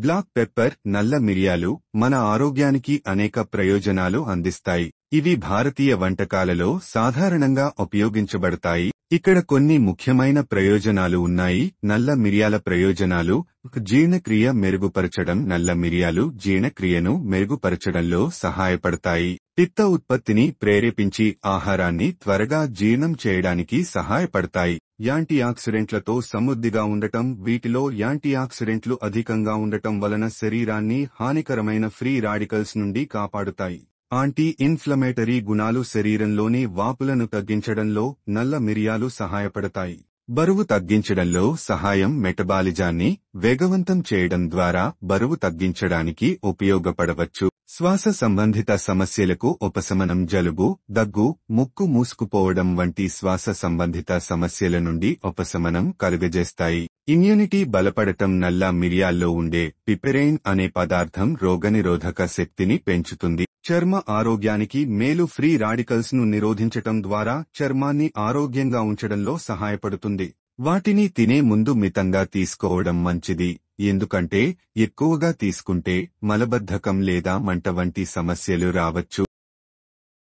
Black pepper నల్ల మిరియాలు మన ఆరోగ్యానికి అనేక ప్రయోజనాలు అందిస్తాయి. ఇవి భారతీయ వంటకాలలో సాధారణంగా ఉపయోగించబడతాయి. ఇక్కడ కొన్ని ముఖ్యమైన ప్రయోజనాలు ఉన్నాయి. నల్ల మిరియాల ప్రయోజనాలు: జీర్ణక్రియ మెరుగుపరచడం. నల్ల మిరియాలు జీర్ణక్రియను మెరుగుపరచడంలో సహాయపడతాయి. పిత్త ఉత్పత్తిని ప్రేరేపించి ఆహారాన్ని త్వరగా జీర్ణం చేయడానికి సహాయపడతాయి. యాంటీఆక్సిడెంట్లతో సమృద్ధిగా ఉండటం. వీటిలో యాంటీఆక్సిడెంట్లు అధికంగా ఉండటం వలన శరీరాన్ని హానికరమైన ఫ్రీ రాడికల్స్ నుండి కాపాడుతాయి. యాంటీ ఇన్ఫ్లమేటరీ గుణాలు. శరీరంలోని వాపులను తగ్గించడంలో నల్ల మిరియాలు సహాయపడతాయి. బరువు తగ్గించడంలో సహాయం. మెటబాలిజాన్ని వేగవంతం చేయడం ద్వారా బరువు తగ్గించడానికి ఉపయోగపడవచ్చు. శ్వాస సంబంధిత సమస్యలకు ఉపశమనం. జలుబు, దగ్గు, ముక్కు మూసుకుపోవడం వంటి శ్వాస సంబంధిత సమస్యల నుండి ఉపశమనం కలుగజేస్తాయి. ఇమ్యూనిటీ బలపడటం. నల్ల మిరియాల్లో ఉండే పిపెరైన్ అనే పదార్థం రోగనిరోధక శక్తిని పెంచుతుంది. చర్మ ఆరోగ్యానికి మేలు. ఫ్రీ రాడికల్స్ ను నిరోధించటం ద్వారా చర్మాన్ని ఆరోగ్యంగా ఉంచడంలో సహాయపడుతుంది. వాటిని తినే ముందు మితంగా తీసుకోవడం మంచిది, ఎందుకంటే ఎక్కువగా తీసుకుంటే మలబద్ధకం లేదా మంట వంటి సమస్యలు రావచ్చు.